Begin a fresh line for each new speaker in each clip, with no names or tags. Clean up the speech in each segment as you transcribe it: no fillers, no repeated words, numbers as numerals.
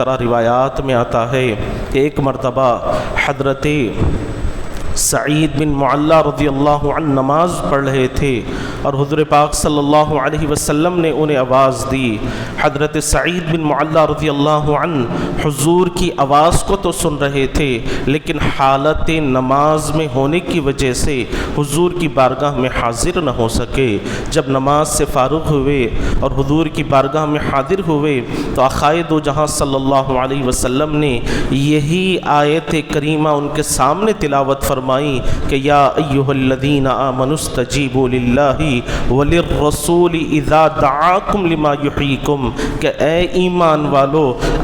روایات میں آتا ہے کہ ایک مرتبہ حضرت سعید بن معلّہ رضی اللہ عنہ نماز پڑھ رہے تھے اور حضور پاک صلی اللہ علیہ وسلم نے انہیں آواز دی۔ حضرت سعید بن معلّہ رضی اللہ عنہ حضور کی آواز کو تو سن رہے تھے لیکن حالت نماز میں ہونے کی وجہ سے حضور کی بارگاہ میں حاضر نہ ہو سکے۔ جب نماز سے فارغ ہوئے اور حضور کی بارگاہ میں حاضر ہوئے تو آقائے دو جہاں صلی اللہ علیہ وسلم نے یہی آیت کریمہ ان کے سامنے تلاوت فرمائی کہ یا ایھا الذین آمنوا استجیبوا للہ وللرسول اذا دعاکم لما یحییکم، کہ اے ایمان والو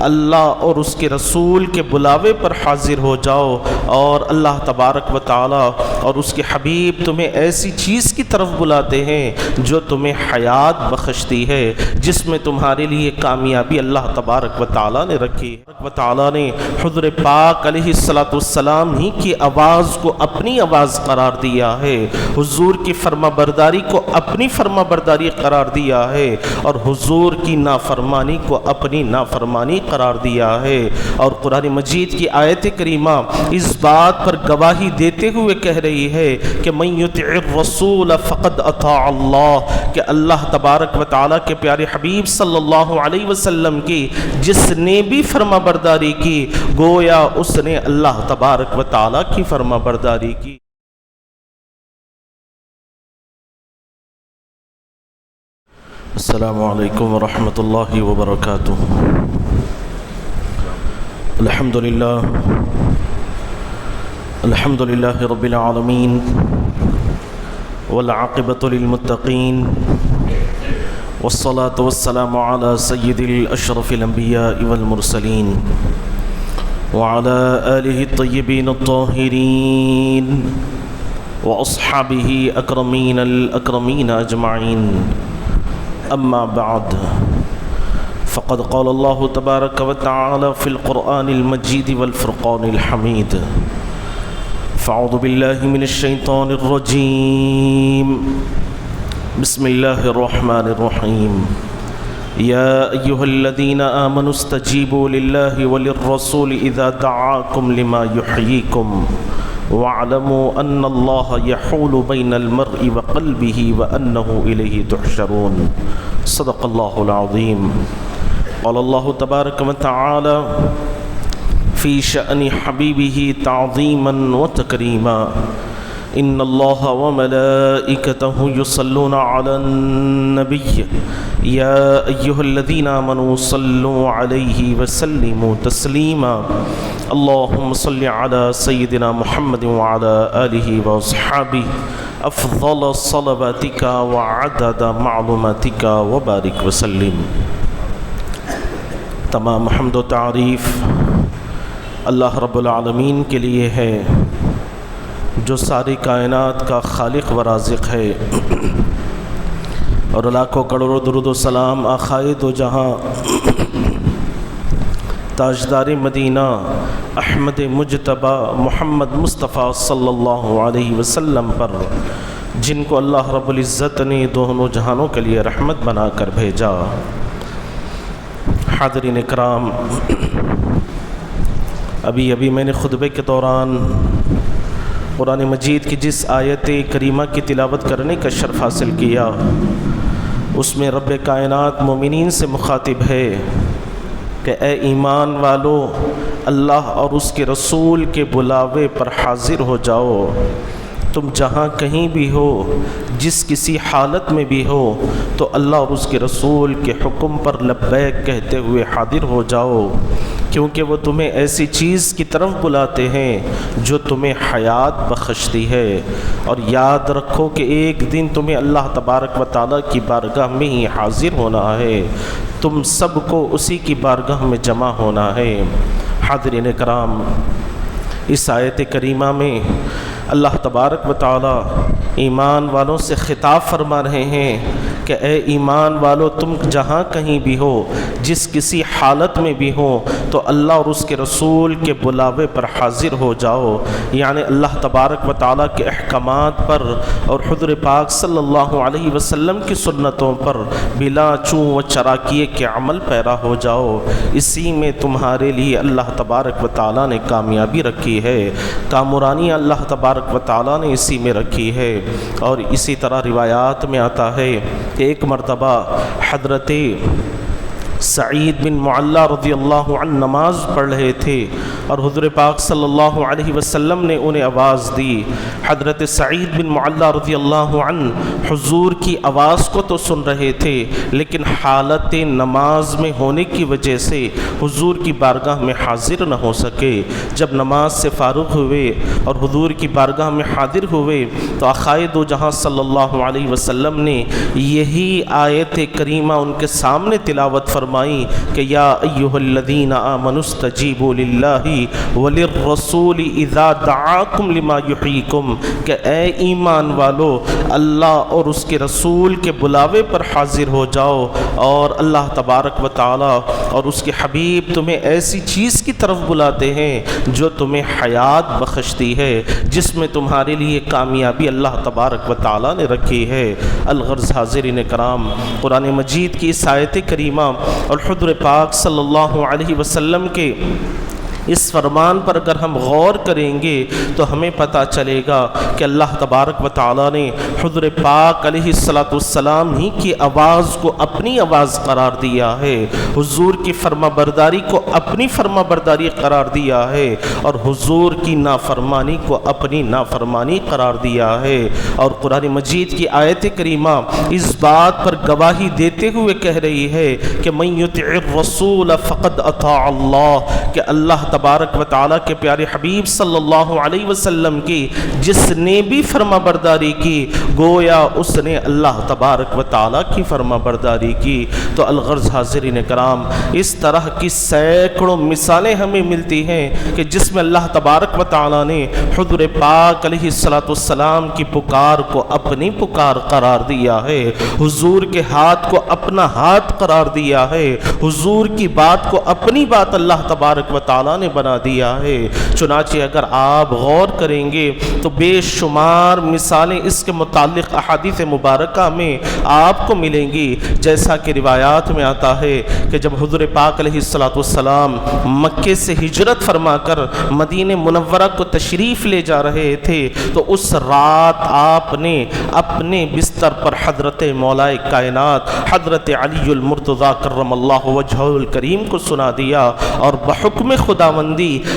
اللہ اور اس کے رسول کے بلاوے پر حاضر ہو جاؤ، اور اللہ تبارک و تعالی اور اس کے حبیب تمہیں ایسی چیز کی طرف بلاتے ہیں جو تمہیں حیات بخشتی ہے، جس میں تمہارے لیے کامیابی اللہ تبارک و تعالی نے رکھی ہے۔ و تعالی نے حضور پاک علیہ السلام ہی کی آواز کو اپنی آواز قرار دیا ہے، حضور کی فرما برداری کو اپنی فرما برداری قرار دیا ہے، اور حضور کی نافرمانی کو اپنی نافرمانی قرار دیا ہے۔ اور قرآن مجید کی آیت کریمہ اس بات پر گواہی دیتے ہوئے کہہ رہی ہے کہ من یطع الرسول فقد اطاع اللہ، کہ اللہ تبارک و تعالیٰ کے پیارے حبیب صلی اللہ علیہ وسلم کی جس نے بھی فرما برداری کی گویا اس نے اللہ تبارک و تعالیٰ کی فرما برداری کی۔ السلام علیکم ورحمۃ اللہ وبرکاتہ۔ الحمد للہ رب العالمین والعاقبۃ للمتقین والصلاة والسلام علی سید الاشرف الانبیاء والمرسلین وعلى آلہ الطیبین الطاہرین واصحابہ اکرمین الاکرمین اجمعین، اما بعد فقد قال اللہ تبارک و تعالی فی القرآن المجید والفرقان الحمید، فاعوذ باللہ من الشیطان الرجیم، بسم اللہ الرحمن الرحیم، یا ایھا الذین آمنوا استجیبوا للہ وللرسول اذا دعاکم لما یحییکم واعلموا ان اللہ یحول بین المرء وقلبہ وانہ الیہ تحشرون۔ صدق اللہ العظیم۔ قال اللہ تبارک و تعالی فی شأن حبیبہ تعظیما وتکریما، ان اللہ وملائکتہ یصلون علی النبی یا ایھا الذین آمنوا صلوا علیہ وسلموا تسلیما، اللہم صل علی سیدنا محمد وعلی آلہ واصحابہ افضل صلواتک وعدد معلوماتک وبارک وسلم۔ تمام حمد و تعریف اللہ رب العالمین کے لیے ہے جو ساری کائنات کا خالق و رازق ہے، اور لاکھوں کروڑوں درود و سلام آقائے دو جہاں تاجدار مدینہ احمد مجتبی محمد مصطفیٰ صلی اللہ علیہ وسلم پر، جن کو اللہ رب العزت نے دونوں جہانوں کے لیے رحمت بنا کر بھیجا۔ حاضرین کرام، ابھی میں نے خطبے کے دوران قرآن مجید کی جس آیت کریمہ کی تلاوت کرنے کا شرف حاصل کیا، اس میں رب کائنات مومنین سے مخاطب ہے کہ اے ایمان والو اللہ اور اس کے رسول کے بلاوے پر حاضر ہو جاؤ، تم جہاں کہیں بھی ہو، جس کسی حالت میں بھی ہو تو اللہ اور اس کے رسول کے حکم پر لبیک کہتے ہوئے حاضر ہو جاؤ، کیونکہ وہ تمہیں ایسی چیز کی طرف بلاتے ہیں جو تمہیں حیات بخشتی ہے۔ اور یاد رکھو کہ ایک دن تمہیں اللہ تبارک و تعالیٰ کی بارگاہ میں ہی حاضر ہونا ہے، تم سب کو اسی کی بارگاہ میں جمع ہونا ہے۔ حاضرین کرام، اس آیت کریمہ میں اللہ تبارک و تعالیٰ ایمان والوں سے خطاب فرما رہے ہیں کہ اے ایمان والو تم جہاں کہیں بھی ہو، جس کسی حالت میں بھی ہو، تو اللہ اور اس کے رسول کے بلاوے پر حاضر ہو جاؤ۔ یعنی اللہ تبارک و تعالیٰ کے احکامات پر اور حضور پاک صلی اللہ علیہ وسلم کی سنتوں پر بلا چوں و چراکیے کے عمل پیرا ہو جاؤ۔ اسی میں تمہارے لیے اللہ تبارک و تعالیٰ نے کامیابی رکھی ہے، کامرانی اللہ تبارک و تعالیٰ نے اسی میں رکھی ہے۔ اور اسی طرح روایات میں آتا ہے کہ ایک مرتبہ حضرت سعید بن معلّہ رضی اللہ عنہ نماز پڑھ رہے تھے اور حضور پاک صلی اللہ علیہ وسلم نے انہیں آواز دی۔ حضرت سعید بن معلّہ رضی اللہ عنہ حضور کی آواز کو تو سن رہے تھے، لیکن حالت نماز میں ہونے کی وجہ سے حضور کی بارگاہ میں حاضر نہ ہو سکے۔ جب نماز سے فارغ ہوئے اور حضور کی بارگاہ میں حاضر ہوئے تو آقائے دو جہاں صلی اللہ علیہ وسلم نے یہی آیت کریمہ ان کے سامنے تلاوت فرمائی کہ یا ایھا الذین آمنوا استجیبوا للہ وللرسول اذا دعاکم لما یحییکم، کہ اے ایمان والو اللہ اور اس کے رسول کے بلاوے پر حاضر ہو جاؤ، اور اللہ تبارک و تعالی اور اس کے حبیب تمہیں ایسی چیز کی طرف بلاتے ہیں جو تمہیں حیات بخشتی ہے، جس میں تمہارے لیے کامیابی اللہ تبارک و تعالی نے رکھی ہے۔ الغرض حاضرین کرام، قرآن مجید کی اس آیت کریمہ اور حضور پاک صلی اللہ علیہ وسلم کے اس فرمان پر اگر ہم غور کریں گے تو ہمیں پتہ چلے گا کہ اللہ تبارک و تعالیٰ نے حضور پاک علیہ السلام ہی کی آواز کو اپنی آواز قرار دیا ہے، حضور کی فرما برداری کو اپنی فرما برداری قرار دیا ہے، اور حضور کی نافرمانی کو اپنی نافرمانی قرار دیا ہے۔ اور قرآن مجید کی آیت کریمہ اس بات پر گواہی دیتے ہوئے کہہ رہی ہے کہ من یطع الرسول فقد اطاع اللہ، کہ اللہ تبارک و تعالیٰ کے پیارے حبیب صلی اللہ علیہ وسلم کی جس نے بھی فرما برداری کی گویا اس نے اللہ تبارک و تعالیٰ کی فرما برداری کی۔ تو الغرض حاضرین کرام، اس طرح کی سینکڑوں مثالیں ہمیں ملتی ہیں کہ جس میں اللہ تبارک و تعالیٰ نے حضور پاک علیہ السلام کی پکار کو اپنی پکار قرار دیا ہے، حضور کے ہاتھ کو اپنا ہاتھ قرار دیا ہے، حضور کی بات کو اپنی بات اللہ تبارک و تعالیٰ نے بنا دیا ہے۔ چنانچہ اگر آپ غور کریں گے تو بے شمار مثالیں اس کے متعلق احادیث مبارکہ میں آپ کو ملیں گی، جیسا کہ روایات میں آتا ہے کہ جب حضور پاک علیہ السلام مکے سے ہجرت فرما کر مدینہ منورہ کو تشریف لے جا رہے تھے تو اس رات آپ نے اپنے بستر پر حضرت مولا کائنات حضرت علی المرتضیٰ کرم اللہ وجہہ الکریم کو سنا دیا، اور بحکم خداوندی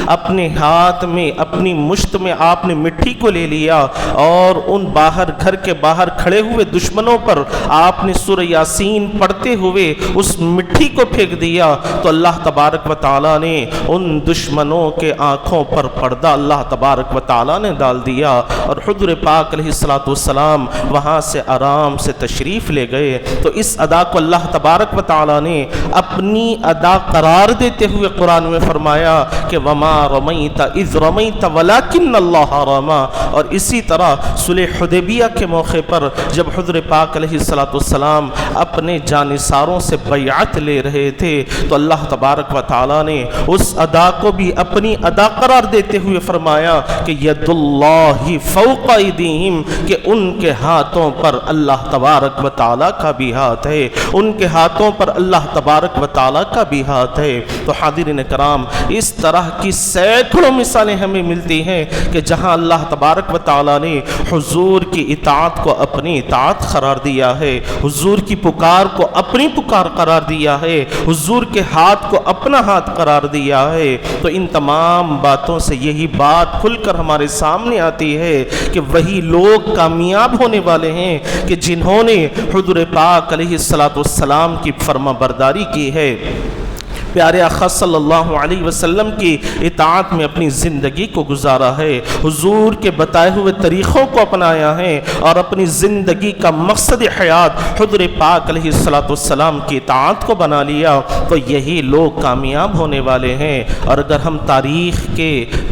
اپنے ہاتھ میں اپنی مشت میں آپ نے مٹی کو لے لیا اور ان باہر گھر کے باہر کھڑے ہوئے دشمنوں پر آپ نے سورہ یاسین پڑھتے ہوئے اس مٹی کو پھینک دیا، تو اللہ تبارک و تعالیٰ نے ان دشمنوں کے آنکھوں پر پردہ اللہ تبارک و تعالیٰ نے ڈال دیا، اور حضور پاک علیہ السلام وہاں سے آرام سے تشریف لے گئے۔ تو اس ادا کو اللہ تبارک و تعالیٰ نے اپنی ادا قرار دیتے ہوئے قرآن میں فرمایا کہ وما رمیت اذ رمیت ولکن اللہ رما۔ اور اسی طرح صلح حدیبیہ کے موقع پر جب حضور پاک علیہ السلام اپنے جانثاروں سے بیعت لے رہے تھے تو اللہ تبارک و تعالیٰ نے اس ادا کو بھی اپنی ادا قرار دیتے ہوئے فرمایا کہ ید اللہ فوق ایدیہم، کہ ان کے ہاتھوں پر اللہ تبارک و تعالیٰ کا بھی ہاتھ ہے، ان کے ہاتھوں پر اللہ تبارک و تعالیٰ کا بھی ہاتھ ہے۔ تو حاضرین کرام، اس طرح کی سینکڑوں مثالیں ہمیں ملتی ہیں کہ جہاں اللہ تبارک و تعالیٰ نے حضور کی اطاعت کو اپنی اطاعت قرار دیا ہے، حضور کی پکار کو اپنی پکار قرار دیا ہے، حضور کے ہاتھ کو اپنا ہاتھ قرار دیا ہے۔ تو ان تمام باتوں سے یہی بات کھل کر ہمارے سامنے آتی ہے کہ وہی لوگ کامیاب ہونے والے ہیں کہ جنہوں نے حضور پاک علیہ السلام کی فرما برداری کی ہے۔ پیارے آقا صلی اللہ علیہ وسلم کی اطاعت میں اپنی زندگی کو گزارا ہے، حضور کے بتائے ہوئے طریقوں کو اپنایا ہے اور اپنی زندگی کا مقصد حیات حضور پاک علیہ السلام کی اطاعت کو بنا لیا، تو یہی لوگ کامیاب ہونے والے ہیں۔ اور اگر ہم تاریخ کے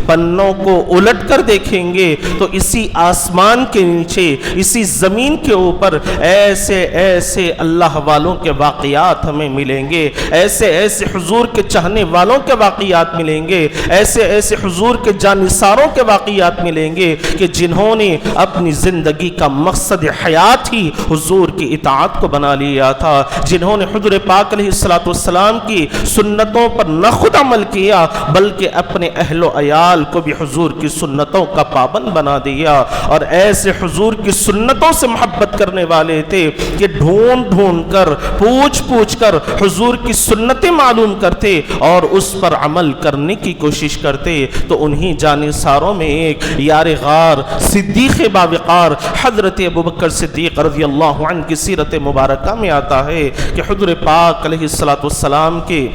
پنوں کو الٹ کر دیکھیں گے تو اسی آسمان کے نیچے، اسی زمین کے اوپر ایسے ایسے اللہ والوں کے واقعات ہمیں ملیں گے، ایسے ایسے حضور کے چاہنے والوں کے واقعات ملیں گے، ایسے ایسے حضور کے جانثاروں کے واقعات ملیں گے کہ جنہوں نے اپنی زندگی کا مقصد حیات ہی حضور کی اطاعت کو بنا لیا تھا، جنہوں نے حضور پاک علیہ السلام کی سنتوں پر نہ خود عمل کیا بلکہ اپنے اہل و عیال کو بھی حضور کی سنتوں کا پابند بنا دیا، اور ایسے حضور کی سنتوں سے محبت کرنے والے تھے کہ ڈھونڈ ڈھونڈ کر، پوچھ پوچھ کر حضور کی سنتیں معلوم کرتے اور اس پر عمل کرنے کی کوشش کرتے۔ تو انہی جانثاروں میں ایک یار غار صدیق باوقار حضرت ابوبکر صدیق رضی اللہ عنہ کی سیرت مبارکہ میں آتا ہے کہ حضور پاک علیہ السلام کے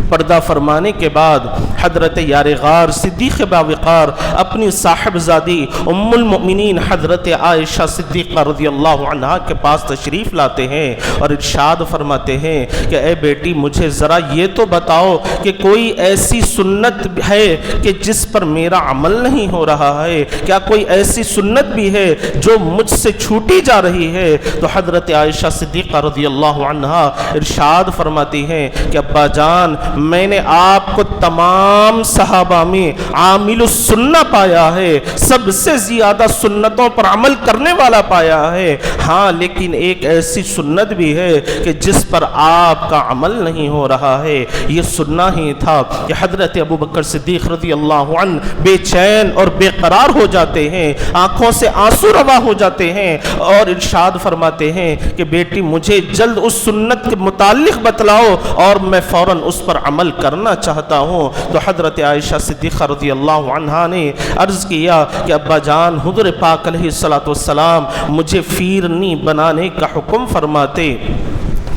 پردہ فرمانے کے بعد حضرت یار غار صدیق باوقار اپنی صاحبزادی ام المؤمنین حضرت عائشہ صدیقہ رضی اللہ عنہا کے پاس تشریف لاتے ہیں اور ارشاد فرماتے ہیں کہ اے بیٹی مجھے ذرا یہ تو بتاؤ کہ کوئی ایسی سنت ہے کہ جس پر میرا عمل نہیں ہو رہا ہے، کیا کوئی ایسی سنت بھی ہے جو مجھ سے چھوٹی جا رہی ہے؟ تو حضرت عائشہ صدیقہ رضی اللہ عنہا ارشاد فرماتی ہیں کہ ابا جان، میں نے آپ کو تمام صحابہ میں عامل السنہ پایا ہے، سب سے زیادہ سنتوں پر عمل کرنے والا پایا ہے، ہاں لیکن ایک ایسی سنت بھی ہے کہ جس پر آپ کا عمل نہیں ہو رہا ہے۔ یہ سننا ہی تھا کہ حضرت ابوبکر صدیق رضی اللہ عنہ بے چین اور بے قرار ہو جاتے ہیں، آنکھوں سے آنسو روا ہو جاتے ہیں اور ارشاد فرماتے ہیں کہ بیٹی مجھے جلد اس سنت کے متعلق بتلاؤ اور میں فوراً اس پر عمل کرنا چاہتا ہوں۔ تو حضرت عائشہ صدیقہ رضی اللہ عنہا نے عرض کیا کہ ابا جان، حضور پاک علیہ السلام مجھے فیرنی بنانے کا حکم فرماتے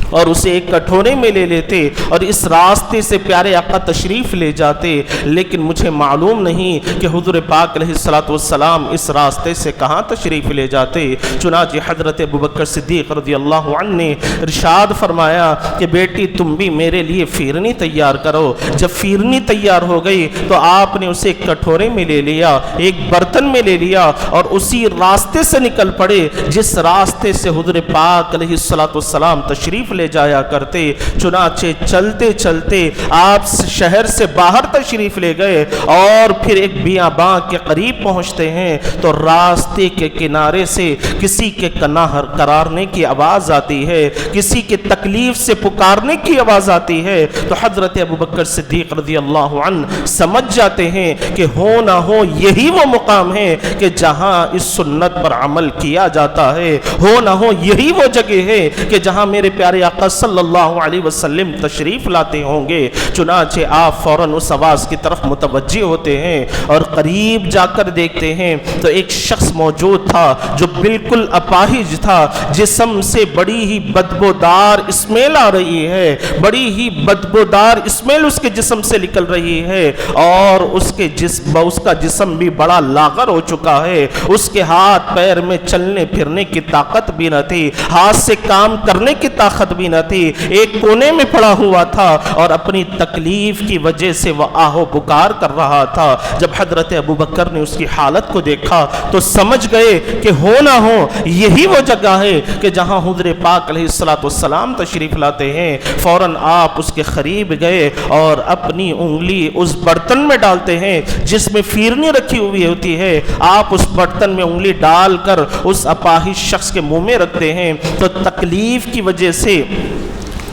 اور اسے ایک کٹورے میں لے لیتے اور اس راستے سے پیارے آقا تشریف لے جاتے، لیکن مجھے معلوم نہیں کہ حضور پاک علیہ السلام اس راستے سے کہاں تشریف لے جاتے۔ چنانچہ حضرت ابوبکر صدیق رضی اللہ عنہ نے ارشاد فرمایا کہ بیٹی تم بھی میرے لیے فیرنی تیار کرو۔ جب فیرنی تیار ہو گئی تو آپ نے اسے ایک کٹورے میں لے لیا، ایک برتن میں لے لیا اور اسی راستے سے نکل پڑے جس راستے سے حضور پاک علیہ السلام تشریف لے جایا کرتے۔ چنانچہ چلتے چلتے آپ شہر سے باہر تشریف لے گئے اور پھر ایک بیاباں کے قریب پہنچتے ہیں تو راستے کے کنارے سے کسی کے کرارنے کی آواز آتی ہے، کسی کے تکلیف سے پکارنے کی آواز آتی ہے۔ تو حضرت ابوبکر صدیق رضی اللہ عنہ سمجھ جاتے ہیں کہ ہو نہ ہو یہی وہ مقام ہے کہ جہاں اس سنت پر عمل کیا جاتا ہے، ہو نہ ہو یہی وہ جگہ ہے کہ جہاں میرے پیارے آقا صلی اللہ علیہ وسلم تشریف لاتے ہوں گے۔ چنانچہ آپ فوراً اس آواز کی طرف متوجہ ہوتے ہیں اور قریب جا کر دیکھتے ہیں تو ایک شخص موجود تھا جو بالکل اپاہج تھا، جسم سے بڑی ہی بدبودار اسمیل آ رہی ہے، بڑی ہی بدبودار اسمیل اس کے جسم سے نکل رہی ہے اور اس کا جسم بھی بڑا لاغر ہو چکا ہے، اس کے ہاتھ پیر میں چلنے پھرنے کی طاقت بھی نہ تھی، ہاتھ سے کام کرنے کی طاقت بھی نہ تھی، ایک کونے میں پڑا ہوا تھا اور اپنی تکلیف کی وجہ سے وہ آہو پکار کر رہا تھا۔ جب حضرت ابوبکر نے اس کی حالت کو دیکھا تو سمجھ گئے کہ ہو نہ ہو یہی وہ جگہ ہے کہ جہاں حضور پاک علیہ السلام تشریف لاتے ہیں۔ فوراً آپ اس کے قریب گئے اور اپنی انگلی اس برتن میں ڈالتے ہیں جس میں فیرنی رکھی ہوئی ہوتی ہے، آپ اس برتن میں انگلی ڈال کر اس اپاہج شخص کے منہ میں رکھتے ہیں تو تکلیف کی وجہ سے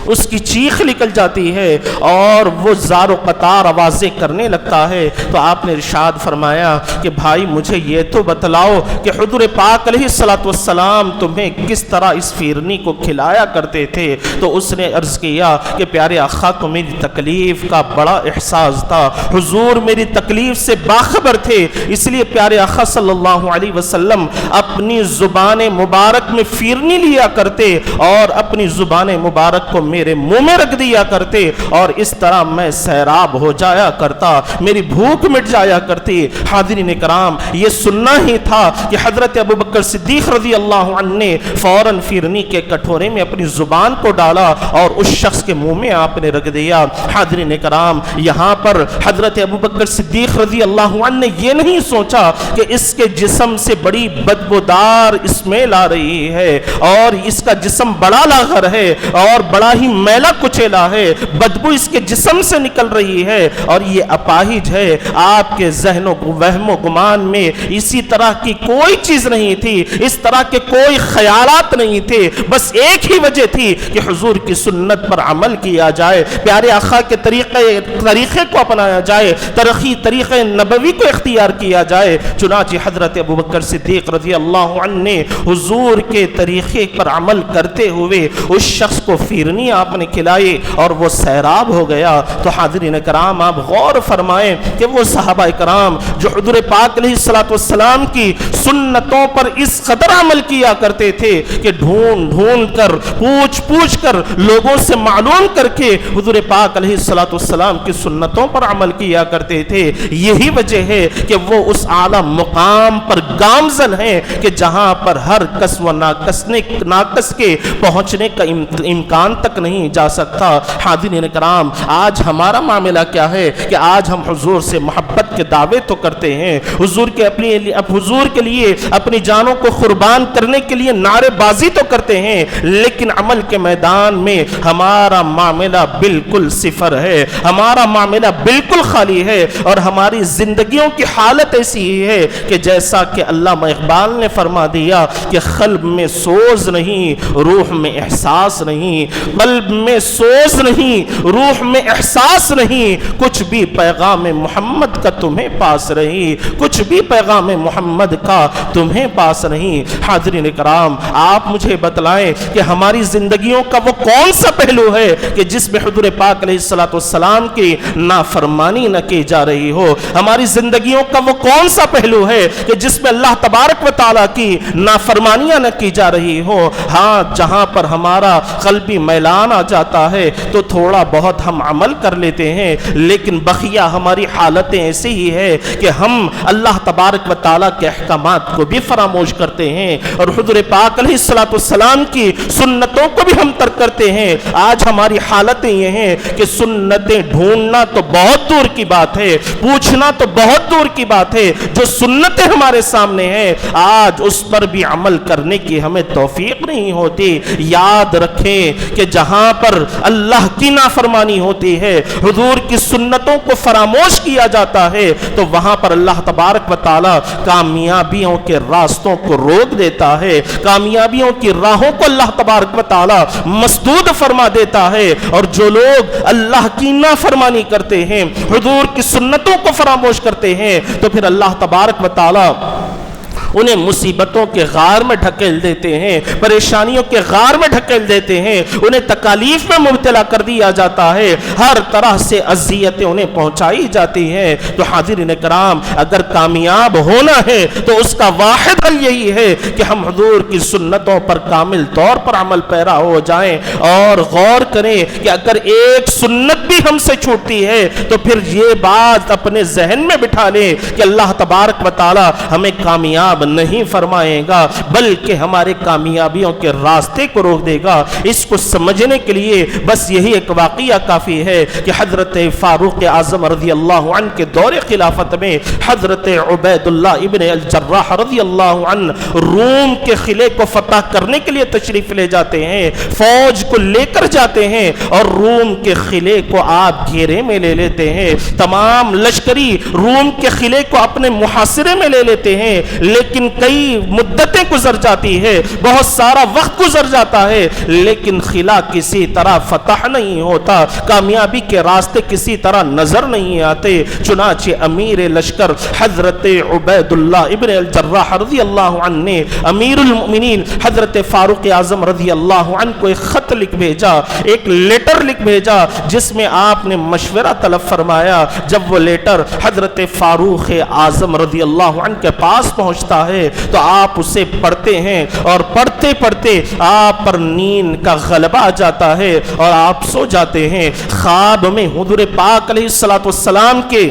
اس کی چیخ نکل جاتی ہے اور وہ زار و قطار آوازیں کرنے لگتا ہے۔ تو آپ نے ارشاد فرمایا کہ بھائی مجھے یہ تو بتلاؤ کہ حضور پاک علیہ السلام تمہیں کس طرح اس فیرنی کو کھلایا کرتے تھے؟ تو اس نے عرض کیا کہ پیارے آقا کو میری تکلیف کا بڑا احساس تھا، حضور میری تکلیف سے باخبر تھے، اس لیے پیارے آقا صلی اللہ علیہ وسلم اپنی زبان مبارک میں فیرنی لیا کرتے اور اپنی زبان مبارک کو میرے منہ میں رکھ دیا کرتے اور اس طرح میں سیراب ہو جایا کرتا، میری بھوک مٹ جایا کرتی۔ حاضرین کرام، یہ سننا ہی تھا کہ حضرت ابوبکر صدیق رضی اللہ عنہ نے فوراً فرنی کے کٹورے میں اپنی زبان کو ڈالا اور اس شخص کے منہ میں آپ نے رکھ دیا۔ حاضرین کرام، یہاں پر حضرت ابوبکر صدیق رضی اللہ عنہ نے یہ نہیں سوچا کہ اس کے جسم سے بڑی بدبودار اسمیل آ رہی ہے اور اس کا جسم بڑا لاغر ہے اور بڑا ہی میلا کچیلا ہے، بدبو اس کے جسم سے نکل رہی ہے اور یہ اپاہج ہے۔ آپ کے ذہن و وہم و گمان میں اسی طرح کی کوئی چیز نہیں تھی، اس طرح کے کوئی خیالات نہیں تھے، بس ایک ہی وجہ تھی کہ حضور کی سنت پر عمل کیا جائے، پیارے آقا کے طریقے کو اپنایا جائے، طریقہ نبوی کو اختیار کیا جائے۔ چنانچہ حضرت ابوبکر صدیق رضی اللہ عنہ نے حضور کے طریقے پر عمل کرتے ہوئے اس شخص کو فیرنی آپ نے کھلائی اور وہ سیراب ہو گیا۔ تو حاضرین کرام، آپ غور فرمائیں کہ وہ صحابہ کرام جو حضور پاک علیہ الصلوۃ والسلام کی سنتوں پر اس قدر عمل کیا کرتے تھے کہ ڈھونڈ ڈھونڈ کر، پوچھ پوچھ کر، لوگوں سے معلوم کر کے حضور پاک علیہ الصلوۃ والسلام کی سنتوں پر عمل کیا کرتے تھے، یہی وجہ ہے کہ وہ اس اعلیٰ مقام پر گامزن ہیں کہ جہاں پر ہر کس و ناقص کے پہنچنے کا امکان تک نہیں جا سکتا۔ حاضرین کرام، آج ہمارا معاملہ کیا ہے کہ آج ہم حضور سے محبت کے دعوے تو کرتے ہیں، حضور کے لیے اپنی جانوں کو قربان کرنے کے لیے نعرے بازی تو کرتے ہیں، لیکن عمل کے میدان میں ہمارا معاملہ بالکل صفر ہے، ہمارا معاملہ بالکل خالی ہے اور ہماری زندگیوں کی حالت ایسی ہی ہے کہ جیسا کہ علامہ اقبال نے فرما دیا کہ قلب میں سوز نہیں، روح میں احساس نہیں، قلب میں سوز نہیں، روح میں احساس نہیں، کچھ بھی پیغام محمد کا تمہیں پاس رہی، کچھ بھی پیغام محمد کا تمہیں پاس نہیں۔ حاضرین کرام، آپ مجھے بتلائیں کہ ہماری زندگیوں کا وہ کون سا پہلو ہے کہ جس میں حضور پاک علیہ الصلوۃ والسلام کی نافرمانی نہ کی جا رہی ہو؟ ہماری زندگیوں کا وہ کون سا پہلو ہے کہ جس میں اللہ تبارک و تعالیٰ کی نافرمانیاں نہ کی جا رہی ہو؟ ہاں، جہاں پر ہمارا قلبی میلان آ جاتا ہے تو تھوڑا بہت ہم عمل کر لیتے ہیں، لیکن بقیہ ہماری حالتیں ایسی ہی ہے کہ ہم اللہ تبارک و تعالیٰ کے احکامات کو بھی فراموش کرتے ہیں اور حضور پاک علیہ الصلوۃ والسلام کی سنتوں کو بھی ہم ترک کرتے ہیں۔ آج ہماری حالتیں یہ ہیں کہ سنتیں ڈھونڈنا تو بہت دور کی بات ہے، پوچھنا تو بہت دور کی بات ہے، جو سنتیں ہمارے سامنے ہیں آج اس پر بھی عمل کرنے کی ہمیں توفیق نہیں ہوتی۔ یاد رکھیں کہ جہاں پر اللہ کی نافرمانی ہوتی ہے، حضور کی سنتوں کو فراموش کیا جاتا ہے، تو وہاں پر اللہ تبارک و تعالی کامیابیوں کے راستوں کو روک دیتا ہے، کامیابیوں کی راہوں کو اللہ تبارک و تعالی مسدود فرما دیتا ہے۔ اور جو لوگ اللہ کی نافرمانی کرتے ہیں، حضور کی سنتوں کو فراموش کرتے ہیں، تو پھر اللہ تبارک و تعالی انہیں مصیبتوں کے غار میں ڈھکیل دیتے ہیں، پریشانیوں کے غار میں ڈھکیل دیتے ہیں، انہیں تکالیف میں مبتلا کر دیا جاتا ہے، ہر طرح سے اذیتیں انہیں پہنچائی جاتی ہیں۔ تو حاضرین کرام، اگر کامیاب ہونا ہے تو اس کا واحد حل یہی ہے کہ ہم حضور کی سنتوں پر کامل طور پر عمل پیرا ہو جائیں اور غور کریں کہ اگر ایک سنت بھی ہم سے چھوٹتی ہے تو پھر یہ بات اپنے ذہن میں بٹھا لیں کہ اللہ تبارک و تعالی ہمیں کامیاب نہیں فرمائے گا، بلکہ ہمارے کامیابیوں کے راستے کو روک دے گا۔ اس کو سمجھنے کے لیے بس یہی ایک واقعہ کافی ہے کہ حضرت فاروق اعظم رضی اللہ عنہ کے دور خلافت میں حضرت عبید اللہ ابن الجراح رضی اللہ عنہ روم کے قلعے کو فتح کرنے کے لیے تشریف لے جاتے ہیں، فوج کو لے کر جاتے ہیں اور روم کے قلعے کو آپ گھیرے میں لے لیتے ہیں، تمام لشکری روم کے قلعے کو اپنے محاصرے میں لے لیتے ہیں، لیکن کئی مدتیں گزر جاتی ہے، بہت سارا وقت گزر جاتا ہے، لیکن قلعہ کسی طرح فتح نہیں ہوتا، کامیابی کے راستے کسی طرح نظر نہیں آتے۔ چنانچہ امیر لشکر حضرت عبید اللہ ابن الجراح رضی اللہ عنہ نے امیر المؤمنین حضرت فاروق اعظم رضی اللہ عنہ کو ایک خط لکھ بھیجا، ایک لیٹر لکھ بھیجا، جس میں آپ نے مشورہ طلب فرمایا۔ جب وہ لیٹر حضرت فاروق اعظم رضی اللہ عنہ کے پاس پہنچتا ہے تو آپ اسے پڑھتے ہیں اور پڑھتے پڑھتے آپ پر نیند کا غلبہ آ جاتا ہے اور آپ سو جاتے ہیں۔ خواب میں حضور پاک علیہ السلام کے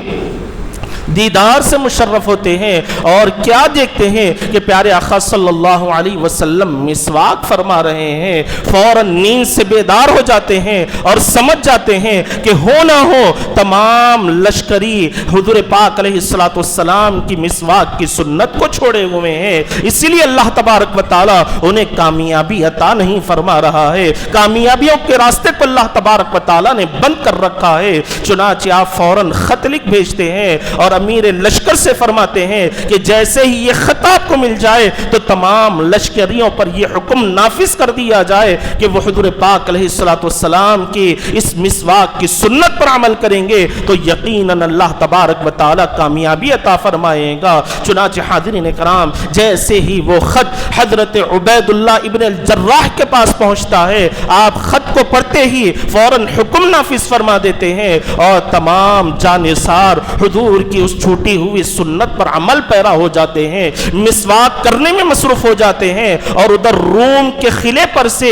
دیدار سے مشرف ہوتے ہیں اور کیا دیکھتے ہیں کہ پیارے آقا صلی اللہ علیہ وسلم مسواک فرما رہے ہیں۔ فوراً نیند سے بیدار ہو جاتے ہیں اور سمجھ جاتے ہیں کہ ہو نہ ہو تمام لشکری حضور پاک علیہ السلام کی مسواک کی سنت کو چھوڑے ہوئے ہیں، اسی لیے اللہ تبارک و تعالی انہیں کامیابی عطا نہیں فرما رہا ہے، کامیابیوں کے راستے کو اللہ تبارک و تعالی نے بند کر رکھا ہے۔ چنانچہ آپ فوراً خط لکھ بھیجتے ہیں اور امیر لشکر سے فرماتے ہیں کہ جیسے ہی یہ خط آپ کو مل جائے تو تمام لشکریوں پر یہ حکم نافذ کر دیا جائے کہ وہ حضور پاک علیہ السلام کی اس مسواک کی سنت پر عمل کریں گے تو یقیناً اللہ تبارک و تعالی کامیابی عطا فرمائے گا۔ چنانچہ حاضرین کرام جیسے ہی وہ خط حضرت عبید اللہ ابن الجراح کے پاس پہنچتا ہے، آپ خط کو پڑھتے ہی فوراً حکم نافذ فرما دیتے ہیں اور تمام جانثار حضور کی اس چھوٹی ہوئی سنت پر عمل پیرا ہو جاتے ہیں، مسواک کرنے میں مصروف ہو جاتے ہیں۔ اور ادھر روم کے قلعے پر سے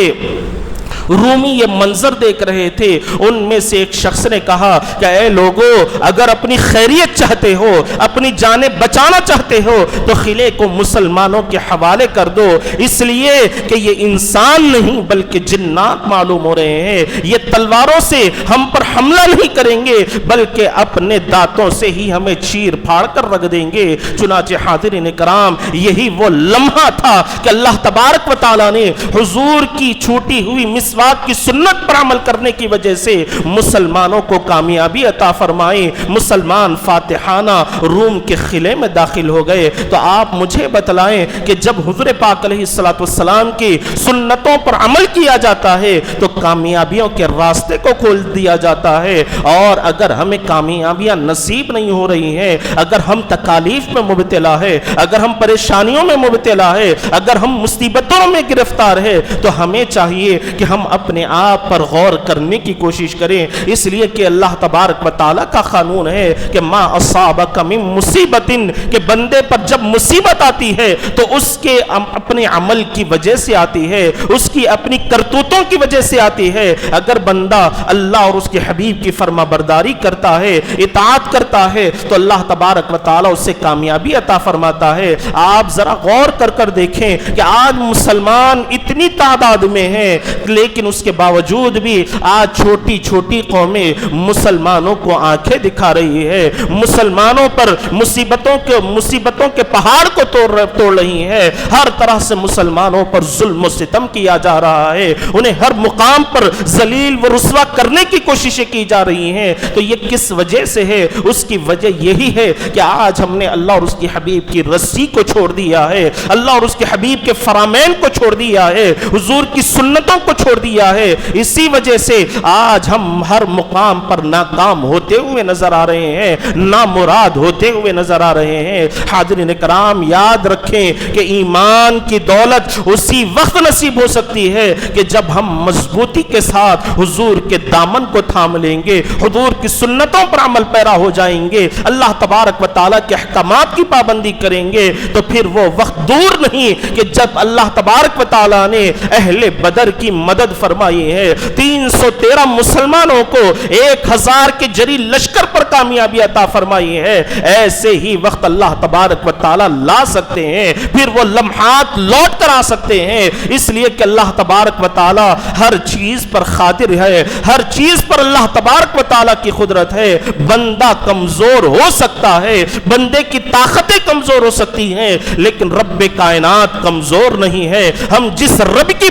رومی یہ منظر دیکھ رہے تھے، ان میں سے ایک شخص نے کہا کہ اے لوگو، اگر اپنی خیریت چاہتے ہو، اپنی جانیں بچانا چاہتے ہو تو قلعے کو مسلمانوں کے حوالے کر دو، اس لیے کہ یہ انسان نہیں بلکہ جنات معلوم ہو رہے ہیں، یہ تلواروں سے ہم پر حملہ نہیں کریں گے بلکہ اپنے دانتوں سے ہی ہمیں چیر پھاڑ کر رکھ دیں گے۔ چنانچہ حاضرین کرام یہی وہ لمحہ تھا کہ اللہ تبارک و تعالیٰ نے حضور کی چھوٹی ہوئی مسواک کی سنت پر عمل کرنے کی وجہ سے مسلمانوں کو کامیابی عطا فرمائی، مسلمان فاتحانہ روم کے قلعے میں داخل ہو گئے۔ تو آپ مجھے بتلائیں کہ جب حضور پاک علیہ السلام کی سنتوں پر عمل کیا جاتا ہے تو کامیابیوں کے راستے کو کھول دیا جاتا ہے، اور اگر ہمیں کامیابیاں نصیب نہیں ہو رہی ہیں، اگر ہم تکالیف میں مبتلا ہے، اگر ہم پریشانیوں میں مبتلا ہے، اگر ہم مصیبتوں میں گرفتار ہے تو ہمیں چاہیے کہ ہم اپنے آپ پر غور کرنے کی کوشش کریں، اس لیے کہ اللہ تبارک و تعالیٰ کا قانون ہے کہ ما اصابک من مصیبت، کہ بندے پر جب مصیبت آتی ہے تو اس کے اپنے عمل کی وجہ سے آتی ہے، اس کی اپنی کرتوتوں کی وجہ سے آتی ہے۔ اگر بندہ اللہ اور اس کے حبیب کی فرما برداری کرتا ہے، اطاعت کرتا ہے تو اللہ تبارک و تعالیٰ اسے کامیابی عطا فرماتا ہے۔ آپ ذرا غور کر دیکھیں کہ آج مسلمان اتنی تعداد میں ہیں لیکن اس کے باوجود بھی آج چھوٹی چھوٹی قومیں مسلمانوں کو آنکھیں دکھا رہی ہے، مسلمانوں پر مصیبتوں کے پہاڑ کو توڑ رہی ہے، ہر طرح سے مسلمانوں پر ظلم و ستم کیا جا رہا ہے، انہیں ہر مقام پر ذلیل و رسوا کرنے کی کوششیں کی جا رہی ہیں۔ تو یہ کس وجہ سے ہے؟ اس کی وجہ یہی ہے کہ آج ہم نے اللہ اور اس کے حبیب کی رسی کو چھوڑ دیا ہے، اللہ اور اس کے حبیب کے فرامین کو چھوڑ دیا ہے، حضور کی سنتوں کو چھوڑ دیا ہے۔ اسی وجہ سے آج ہم ہر مقام پر ناکام ہوتے ہوئے نظر آ رہے ہیں، نامراد ہوتے ہوئے نظر آ رہے ہیں۔ حاضرین کرام یاد رکھیں کہ ایمان کی دولت اسی وقت نصیب ہو سکتی ہے کہ جب ہم مضبوطی کے ساتھ حضور کے دامن کو تھام لیں گے، حضور کی سنتوں پر عمل پیرا ہو جائیں گے، اللہ تبارک و تعالیٰ کے احکامات کی پابندی کریں گے، تو پھر وہ وقت دور نہیں کہ جب اللہ تبارک و تعالیٰ نے اہل بدر کی مدد فرمائی ہے، 313 مسلمانوں کو 1000 کے جری لشکر پر کامیابی عطا فرمائی ہے۔ ایسے ہی وقت اللہ تبارک و تعالیٰ لا سکتے ہیں، پھر وہ لمحات لوٹ کر آ سکتے ہیں، اس لیے کہ اللہ تبارک و تعالیٰ ہر چیز پر قادر ہے، ہر چیز پر اللہ تبارک و تعالیٰ کی قدرت ہے۔ بندہ کمزور ہو سکتا ہے، بندے کی طاقتیں کمزور ہو سکتی ہیں، لیکن رب کائنات کمزور نہیں ہے۔ ہم جس رب کی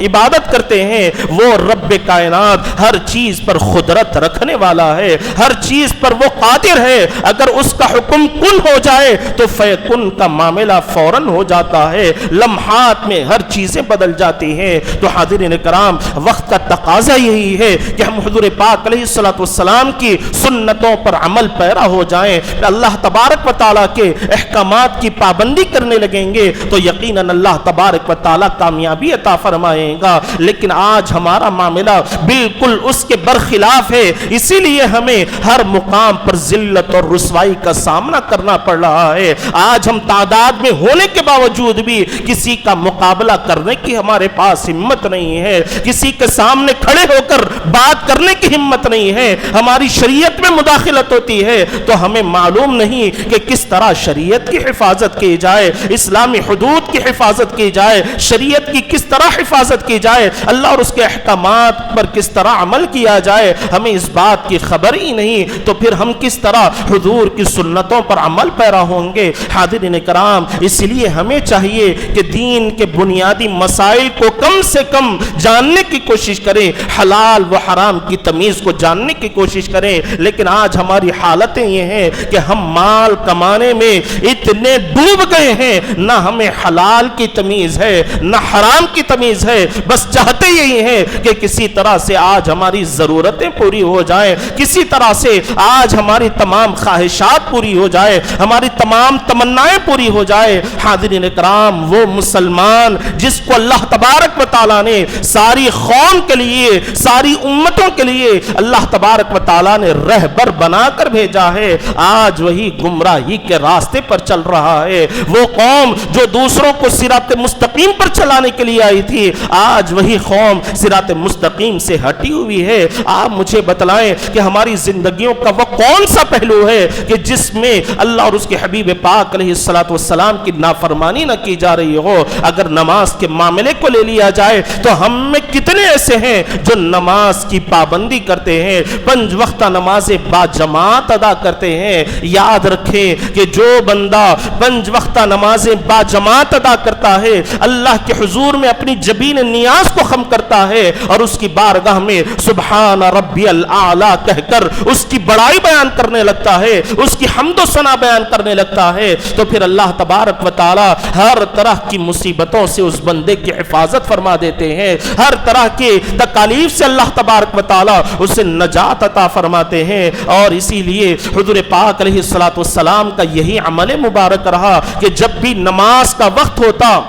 عبادت کرتے ہیں وہ رب کائنات ہر چیز پر قدرت رکھنے والا ہے، ہر چیز پر وہ قادر ہے۔ اگر اس کا حکم کن ہو جائے تو فیکن کا معاملہ فوراً ہو جاتا ہے، لمحات میں ہر چیزیں بدل جاتی ہیں۔ تو حاضرین کرام وقت کا تقاضا یہی ہے کہ ہم حضور پاک علیہ السلام کی سنتوں پر عمل پیرا ہو جائیں، اللہ تبارک و تعالیٰ کے احکامات کی پابندی کرنے لگیں گے تو یقیناً اللہ تبارک و تعالیٰ کامیابی عطا فرمائے گا۔ لیکن آج ہمارا معاملہ بالکل اس کے برخلاف ہے، اسی لیے ہمیں ہر مقام پر ذلت اور رسوائی کا سامنا کرنا پڑ رہا ہے۔ آج ہم تعداد میں ہونے کے باوجود بھی کسی کا مقابلہ کرنے کی ہمارے پاس ہمت نہیں ہے، کسی کے سامنے کھڑے ہو کر بات کرنے کی ہمت نہیں ہے۔ ہماری شریعت میں مداخلت ہوتی ہے تو ہمیں معلوم نہیں کہ کس طرح شریعت کی حفاظت کی جائے، اسلامی حدود کی حفاظت کی جائے، شریعت کی کس طرح حفاظت کی جائے، اللہ اور اس کے احکامات پر کس طرح عمل کیا جائے، ہمیں اس بات کی خبر ہی نہیں، تو پھر ہم کس طرح حضور کی سنتوں پر عمل پیرا ہوں گے؟ حاضرین کرام، اس لیے ہمیں چاہیے کہ دین کے بنیادی مسائل کو کم سے کم جاننے کی کوشش کریں، حلال و حرام کی تمیز کو جاننے کی کوشش کریں۔ لیکن آج ہماری حالتیں یہ ہیں کہ ہم مال کمانے میں اتنے ڈوب گئے ہیں، نہ ہمیں حلال کی تمیز ہے نہ حرام کی تمیز ہے، بس چاہتے یہی ہیں کہ کسی طرح سے آج ہماری ضرورتیں پوری ہو جائیں، کسی طرح سے آج ہماری تمام خواہشات پوری ہو جائے، ہماری تمام تمنائیں پوری ہو جائے۔ حاضرین کرام، وہ مسلمان جس کو اللہ تبارک و تعالیٰ نے ساری قوم کے لیے، ساری امتوں کے لیے اللہ تبارک و تعالیٰ نے رہبر بنا کر بھیجا ہے، آج وہی گمراہی کے راستے پر چل رہا ہے۔ وہ قوم جو دوسروں کو صراط مستقیم پر چلانے کے لیے آئی تھی، آج وہی قوم صراط مستقیم سے ہٹی ہوئی ہے۔ آپ مجھے بتلائیں کہ ہماری زندگیوں کا وہ کون سا پہلو ہے کہ جس میں اللہ اور اس کے حبیب پاک علیہ السلام کی نافرمانی نہ کی جا رہی ہو؟ اگر نماز کے معاملے کو لے لیا جائے تو ہم میں کتنے ایسے ہیں جو نماز کی پابندی کرتے ہیں، 5 وقتہ نمازیں با جماعت ادا کرتے ہیں۔ یاد رکھیں کہ جو بندہ 5 وقتہ نمازیں با جماعت ادا کرتا ہے، اللہ کے حضور میں اپنی جبین نیاز کو خم کرتا ہے اور اس کی بارگاہ میں سبحان ربی الاعلی کہہ کر اس کی بڑائی بیان کرنے لگتا ہے، اس کی حمد و ثنا بیان کرنے لگتا ہے، تو پھر اللہ تبارک و تعالی ہر طرح کی مصیبتوں سے اس بندے کی حفاظت فرما دیتے ہیں، ہر طرح کی تکالیف سے اللہ تبارک و تعالی اسے نجات عطا فرماتے ہیں۔ اور اسی لیے حضور پاک علیہ السلام کا یہی عمل مبارک رہا کہ جب بھی نماز کا وقت ہوتا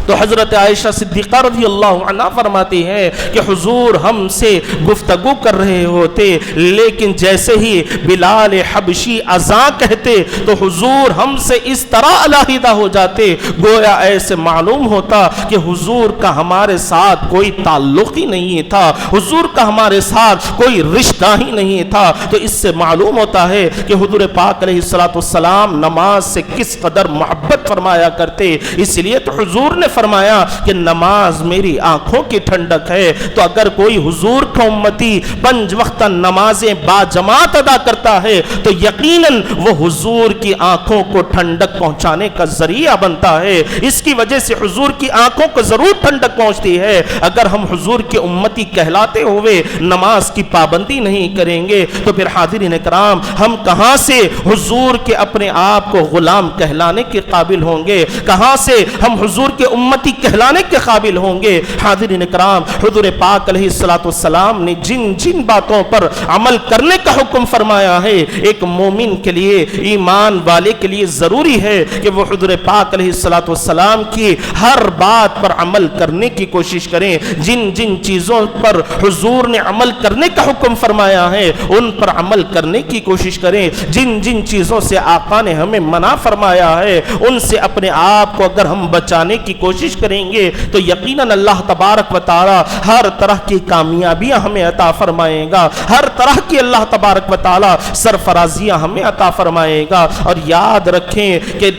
تو حضرت عائشہ صدیقہ رضی اللہ عنہ فرماتی ہیں کہ حضور ہم سے گفتگو کر رہے ہوتے، لیکن جیسے ہی بلال حبشی اذان کہتے تو حضور ہم سے اس طرح علیحدہ ہو جاتے، گویا ایسے معلوم ہوتا کہ حضور کا ہمارے ساتھ کوئی تعلق ہی نہیں تھا، حضور کا ہمارے ساتھ کوئی رشتہ ہی نہیں تھا۔ تو اس سے معلوم ہوتا ہے کہ حضور پاک علیہ السلام نماز سے کس قدر محبت فرمایا کرتے۔ اس لیے تو حضور نے فرمایا کہ نماز میری آنکھوں کی ٹھنڈک ہے۔ تو اگر کوئی حضور کا امتی 5 وقتہ نمازیں با جماعت ادا کرتا ہے تو یقیناً وہ حضور کی آنکھوں کو ٹھنڈک پہنچانے کا ذریعہ بنتا ہے، اس کی وجہ سے حضور کی آنکھوں کو ضرور ٹھنڈک پہنچتی ہے۔ اگر ہم حضور کے امتی کہلاتے ہوئے نماز کی پابندی نہیں کریں گے تو پھر حاضرین کرام ہم کہاں سے حضور کے اپنے آپ کو غلام کہلانے کے قابل ہوں گے، کہاں سے ہم حضور کے امتی کہلانے کے قابل ہوں گے؟ حاضرین کرام، حضور پاک علیہ السلام نے جن جن باتوں پر عمل کرنے کا حکم فرمایا ہے، ایک مومن کے لیے، ایمان والے کے لیے ضروری ہے کہ وہ حضور پاک علیہ السلام کی ہر بات پر عمل کرنے کی کوشش کریں۔ جن جن چیزوں پر حضور نے عمل کرنے کا حکم فرمایا ہے ان پر عمل کرنے کی کوشش کریں، جن جن چیزوں سے آقا نے ہمیں منع فرمایا ہے ان سے اپنے آپ کو اگر ہم بچانے کی کوشش کریں گے تو یقیناً اللہ تبارک و تعالی ہر طرح کی کامیابیاں ہمیں عطا فرمائے گا، ہر طرح کی اللہ تبارک و تعالی سرفرازیاں ہمیں عطا فرمائے گا۔ اور یاد رکھیں کہ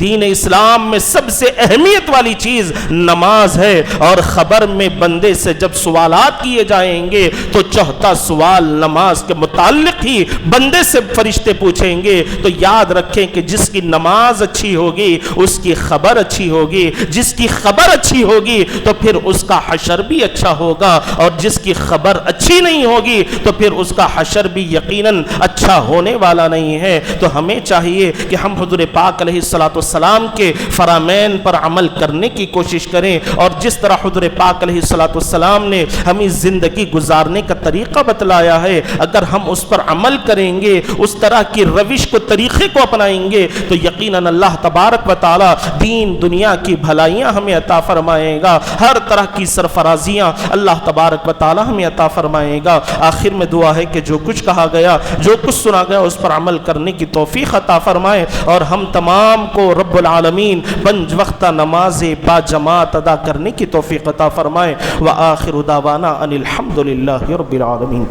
دین اسلام میں سب سے اہمیت والی چیز نماز ہے، اور خبر میں بندے سے جب سوالات کیے جائیں گے تو چوتھا سوال نماز کے متعلق ہی بندے سے فرشتے پوچھیں گے۔ تو یاد رکھیں کہ جس کی نماز اچھی ہوگی اس کی خبر اچھی ہوگی، جس کی خبر اچھی ہوگی تو پھر اس کا حشر بھی اچھا ہوگا، اور جس کی خبر اچھی نہیں ہوگی تو پھر اس کا حشر بھی یقیناً اچھا ہونے والا نہیں ہے۔ تو ہمیں چاہیے کہ ہم حضور پاک علیہ السلام کے فرامین پر عمل کرنے کی کوشش کریں، اور جس طرح حضور پاک علیہ السلام نے ہمیں زندگی گزارنے کا طریقہ بتلایا ہے، اگر ہم اس پر عمل کریں گے، اس طرح کی روش کو، طریقے کو اپنائیں گے تو یقیناً اللہ تبارک تبارک و تعالی دین دنیا کی بھلائیاں ہمیں عطا فرمائے گا، ہر طرح کی سرفرازیاں اللہ تبارک و تعالی ہمیں عطا فرمائے گا۔ آخر میں دعا ہے کہ جو کچھ کہا گیا، جو کچھ سنا گیا، اس پر عمل کرنے کی توفیق عطا فرمائے، اور ہم تمام کو رب العالمین پنج وقتہ نماز با جماعت ادا کرنے کی توفیق عطا فرمائے۔ وآخر دعوانا ان الحمد للہ رب العالمین۔